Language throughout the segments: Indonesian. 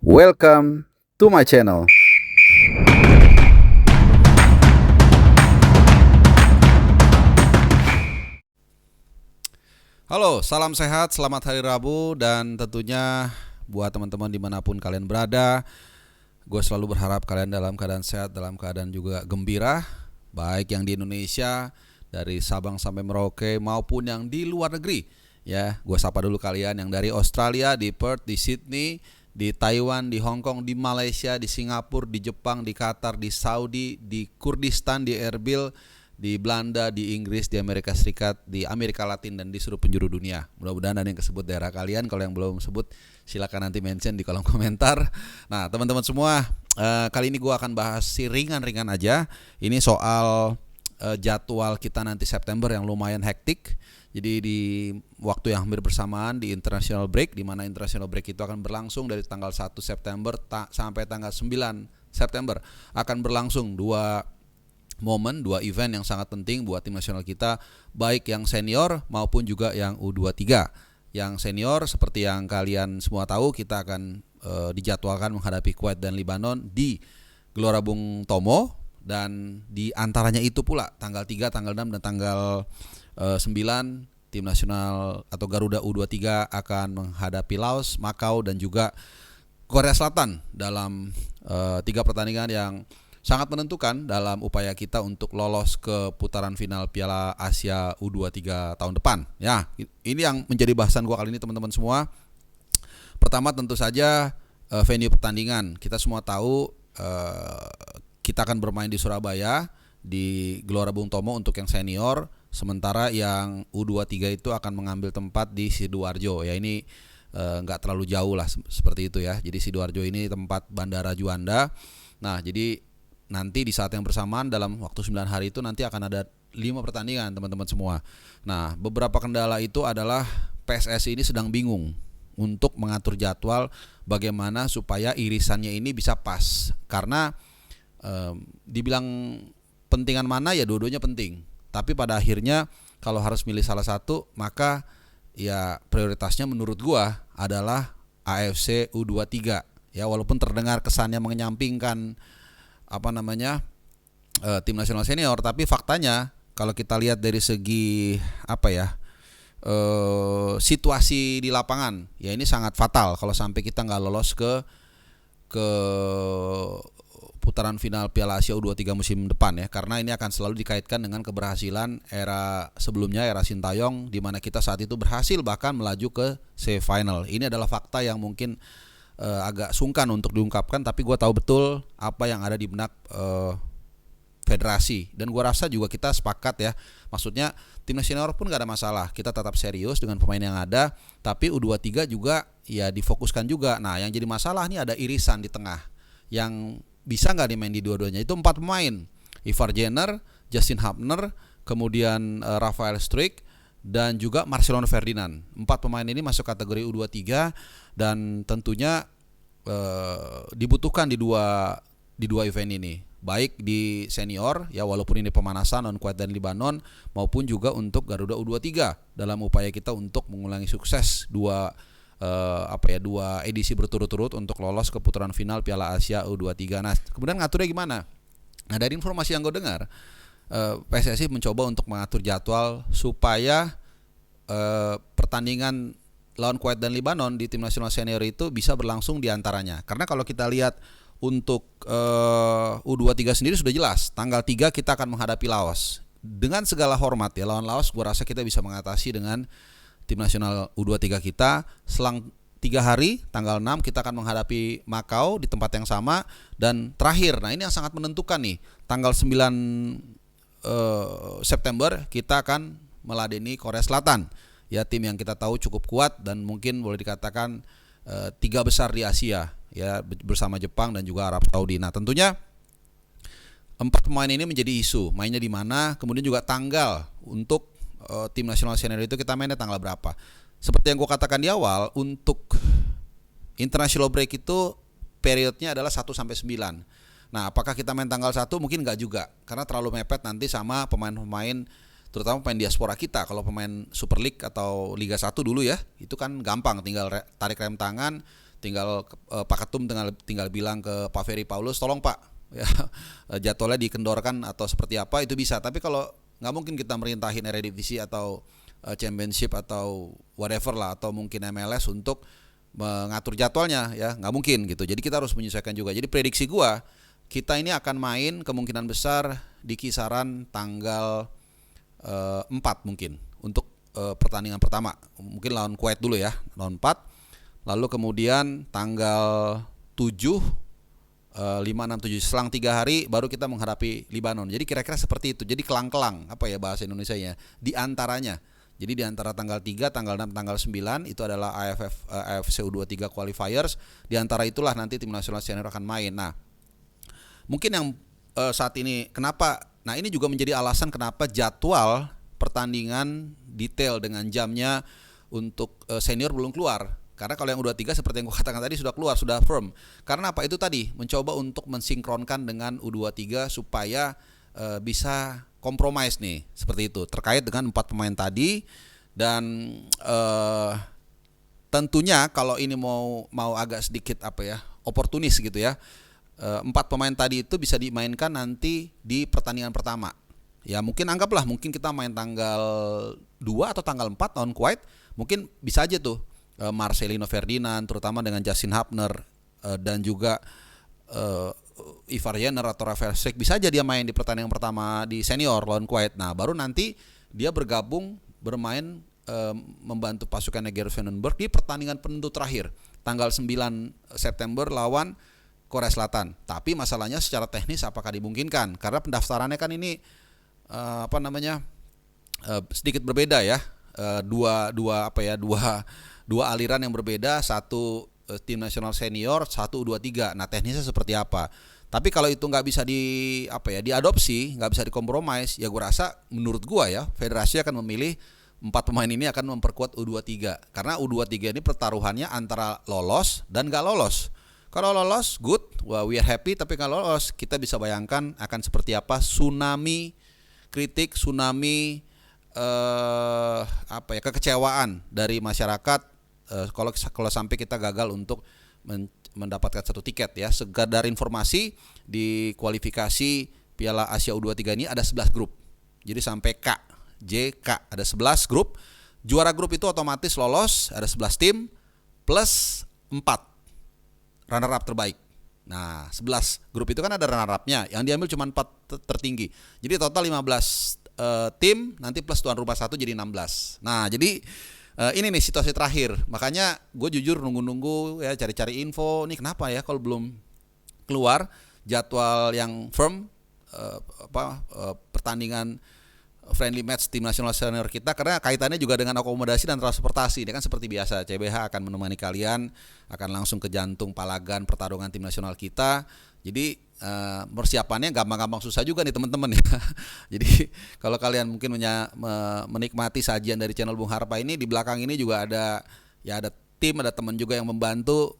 Welcome to my channel. Halo, salam sehat, selamat hari Rabu, dan tentunya buat teman-teman dimanapun kalian berada, gue selalu berharap kalian dalam keadaan sehat, dalam keadaan juga gembira, baik yang di Indonesia, dari Sabang sampai Merauke, maupun yang di luar negeri. Ya, gue sapa dulu kalian yang dari Australia, di Perth, di Sydney, di Taiwan, di Hong Kong, di Malaysia, di Singapura, di Jepang, di Qatar, di Saudi, di Kurdistan, di Erbil, di Belanda, di Inggris, di Amerika Serikat, di Amerika Latin, dan di seluruh penjuru dunia. Mudah-mudahan ada yang kesebut daerah kalian. Kalau yang belum sebut, silakan nanti mention di kolom komentar. Nah, teman-teman semua, kali ini gue akan bahas ringan-ringan aja. Ini soal jadwal kita nanti September yang lumayan hektik. Jadi di waktu yang hampir bersamaan di international break, di mana international break itu akan berlangsung dari tanggal 1 September sampai tanggal 9 September. Akan berlangsung dua event yang sangat penting buat tim nasional kita, baik yang senior maupun juga yang U23. Yang senior seperti yang kalian semua tahu, kita akan dijadwalkan menghadapi Kuwait dan Lebanon di Gelora Bung Tomo, dan di antaranya itu pula tanggal 3, tanggal 6 dan tanggal 9 tim nasional atau Garuda U23 akan menghadapi Laos, Makau dan juga Korea Selatan dalam 3 pertandingan yang sangat menentukan dalam upaya kita untuk lolos ke putaran final Piala Asia U23 tahun depan. Ya, ini yang menjadi bahasan gua kali ini, teman-teman semua. Pertama tentu saja venue pertandingan. Kita semua tahu kita akan bermain di Surabaya di Gelora Bung Tomo untuk yang senior, sementara yang U23 itu akan mengambil tempat di Sidoarjo. Ya, ini nggak terlalu jauh lah seperti itu ya. Jadi Sidoarjo ini tempat Bandara Juanda. Nah, jadi nanti di saat yang bersamaan dalam waktu 9 hari itu nanti akan ada 5 pertandingan, teman-teman semua. Nah, beberapa kendala itu adalah PSSI ini sedang bingung untuk mengatur jadwal bagaimana supaya irisannya ini bisa pas. Karena dibilang pentingan mana, ya dua-duanya penting. Tapi pada akhirnya kalau harus milih salah satu, maka ya prioritasnya menurut gua adalah AFC U23. Ya, walaupun terdengar kesannya menyampingkan tim nasional senior, tapi faktanya kalau kita lihat dari segi situasi di lapangan, ya ini sangat fatal kalau sampai kita nggak lolos ke putaran final Piala Asia U23 musim depan ya, karena ini akan selalu dikaitkan dengan keberhasilan era sebelumnya, era Sintayong, di mana kita saat itu berhasil bahkan melaju ke semifinal. Ini adalah fakta yang mungkin agak sungkan untuk diungkapkan, tapi gue tahu betul apa yang ada di benak federasi, dan gue rasa juga kita sepakat ya. Maksudnya tim senior pun gak ada masalah, kita tetap serius dengan pemain yang ada, tapi U23 juga ya difokuskan juga. Nah, yang jadi masalah nih ada irisan di tengah yang bisa nggak dimain di dua-duanya. Itu 4 pemain: Ivar Jenner, Justin Hubner, kemudian Rafael Struijk, dan juga Marcelino Ferdinand. 4 pemain ini masuk kategori U23 dan tentunya dibutuhkan di dua event ini, baik di senior ya, walaupun ini pemanasan non Kuwait dan Lebanon, maupun juga untuk Garuda U23 dalam upaya kita untuk mengulangi sukses dua edisi berturut-turut untuk lolos ke putaran final Piala Asia U23. Nah, kemudian ngaturnya gimana? Nah, dari informasi yang gue dengar, PSSI mencoba untuk mengatur jadwal supaya pertandingan lawan Kuwait dan Lebanon di tim nasional senior itu bisa berlangsung di antaranya. Karena kalau kita lihat untuk U23 sendiri sudah jelas, tanggal 3 kita akan menghadapi Laos. Dengan segala hormat ya, lawan Laos gue rasa kita bisa mengatasi dengan tim nasional U23 kita. Selang 3 hari, tanggal 6 kita akan menghadapi Makau di tempat yang sama. Dan terakhir, nah ini yang sangat menentukan nih, tanggal 9 September kita akan meladeni Korea Selatan. Ya, tim yang kita tahu cukup kuat dan mungkin boleh dikatakan 3 besar di Asia ya, bersama Jepang dan juga Arab Saudi. Nah, tentunya 4 pemain ini menjadi isu, mainnya di mana, kemudian juga tanggal untuk tim nasional senior itu kita mainnya tanggal berapa. Seperti yang gue katakan di awal, untuk international break itu periodnya adalah 1 sampai 9. Nah, apakah kita main tanggal 1? Mungkin enggak juga, karena terlalu mepet nanti sama pemain-pemain, terutama pemain diaspora kita. Kalau pemain Super League atau Liga 1 dulu ya, itu kan gampang, tinggal tarik rem tangan, tinggal Pak Ketum tinggal bilang ke Pak Ferry Paulus, tolong Pak ya jadwalnya dikendorkan atau seperti apa, itu bisa. Tapi kalau nggak mungkin kita merintahin Eredivisie atau Championship atau whatever lah, atau mungkin MLS untuk mengatur jadwalnya, ya nggak mungkin gitu. Jadi kita harus menyesuaikan juga. Jadi prediksi gua, kita ini akan main kemungkinan besar di kisaran tanggal 4 mungkin untuk pertandingan pertama. Mungkin lawan Kuwait dulu ya, lawan 4. Lalu kemudian tanggal 7, 5, 6, 7, selang 3 hari baru kita menghadapi Libanon. Jadi kira-kira seperti itu. Jadi kelang-kelang, apa ya bahasa Indonesianya, di antaranya. Jadi di antara tanggal 3, tanggal 6, tanggal 9 itu adalah AFC U23 qualifiers. Di antara itulah nanti tim nasional senior akan main. Nah, mungkin yang saat ini kenapa, nah ini juga menjadi alasan kenapa jadwal pertandingan detail dengan jamnya untuk senior belum keluar. Karena kalau yang U23 seperti yang gue katakan tadi sudah keluar, sudah firm. Karena apa? Itu tadi mencoba untuk mensinkronkan dengan U23 supaya bisa kompromis nih, seperti itu terkait dengan 4 pemain tadi. Dan tentunya kalau ini mau agak sedikit apa ya, oportunis gitu ya, 4 pemain tadi itu bisa dimainkan nanti di pertandingan pertama. Ya mungkin anggaplah mungkin kita main tanggal 2 atau tanggal 4 lawan Kuwait, mungkin bisa aja tuh Marcelino Ferdinand terutama dengan Justin Hapner dan juga Ivar Jenner atau Rafael Struijk, bisa aja dia main di pertandingan pertama di senior lawan Kuwait. Nah baru nanti dia bergabung bermain membantu pasukan Gerard Vandenberg di pertandingan penentu terakhir tanggal 9 September lawan Korea Selatan. Tapi masalahnya secara teknis apakah dimungkinkan? Karena pendaftarannya kan ini sedikit berbeda ya. Dua aliran yang berbeda, satu tim nasional senior, satu U23. Nah teknisnya seperti apa? Tapi kalau itu nggak bisa diadopsi, nggak bisa dikompromis, ya gue rasa menurut gue ya federasi akan memilih 4 pemain ini akan memperkuat U23. Karena U23 ini pertaruhannya antara lolos dan nggak lolos. Kalau lolos, good, well, we are happy. Tapi kalau lolos, kita bisa bayangkan akan seperti apa tsunami kritik, tsunami kekecewaan dari masyarakat kalau sampai kita gagal untuk mendapatkan satu tiket ya. Sekedar informasi, di kualifikasi Piala Asia U23 ini ada 11 grup. Jadi sampai K, ada 11 grup. Juara grup itu otomatis lolos, ada 11 tim plus 4 runner up terbaik. Nah, 11 grup itu kan ada runner up-nya, yang diambil cuma 4 tertinggi. Jadi total 15 tim, nanti plus tuan rumah 1 jadi 16. Nah, jadi ini nih situasi terakhir. Makanya gue jujur nunggu-nunggu ya, cari-cari info. Nih kenapa ya kalau belum keluar jadwal yang firm pertandingan friendly match tim nasional senior kita, karena kaitannya juga dengan akomodasi dan transportasi. Ini kan seperti biasa, CBH akan menemani kalian, akan langsung ke jantung palagan pertarungan tim nasional kita. Jadi persiapannya gampang-gampang susah juga nih teman-teman ya. Jadi kalau kalian mungkin menikmati sajian dari channel Bung Harpa ini, di belakang ini juga ada tim, ada teman juga yang membantu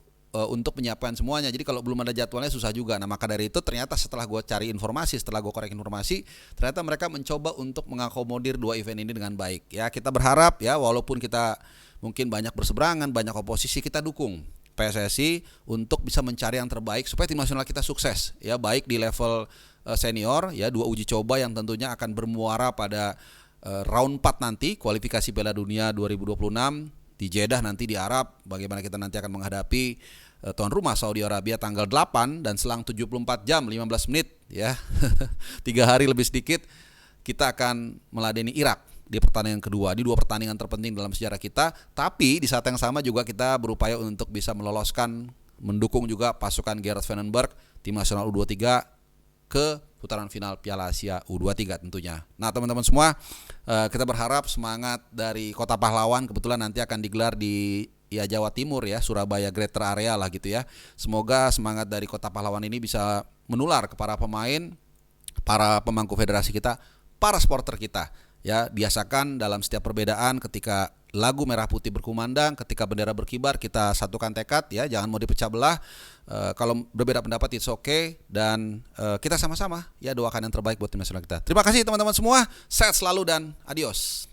untuk menyiapkan semuanya. Jadi kalau belum ada jadwalnya susah juga. Nah maka dari itu ternyata setelah gue cari informasi, setelah gue korek informasi, ternyata mereka mencoba untuk mengakomodir 2 event ini dengan baik. Ya kita berharap ya, walaupun kita mungkin banyak berseberangan, banyak oposisi, kita dukung PSSI untuk bisa mencari yang terbaik supaya tim nasional kita sukses ya, baik di level senior ya, 2 uji coba yang tentunya akan bermuara pada round 4 nanti kualifikasi Piala Dunia 2026 di Jeddah nanti di Arab, bagaimana kita nanti akan menghadapi tuan rumah Saudi Arabia tanggal 8, dan selang 74 jam 15 menit ya 3 hari lebih sedikit kita akan meladeni Irak di pertandingan kedua, di 2 pertandingan terpenting dalam sejarah kita. Tapi di saat yang sama juga kita berupaya untuk bisa meloloskan, mendukung juga pasukan Gerard Vandenberg tim nasional U23 ke putaran final Piala Asia U23 tentunya. Nah teman-teman semua, kita berharap semangat dari Kota Pahlawan, kebetulan nanti akan digelar di Jawa Timur ya, Surabaya Greater Area lah gitu ya. Semoga semangat dari Kota Pahlawan ini bisa menular ke para pemain, para pemangku federasi kita, para supporter kita. Ya, biasakan dalam setiap perbedaan, ketika lagu merah putih berkumandang, ketika bendera berkibar, kita satukan tekad ya, jangan mau dipecah belah. Kalau berbeda pendapat it's okay, dan kita sama-sama ya doakan yang terbaik buat tim nasional kita. Terima kasih teman-teman semua, sehat selalu dan adios.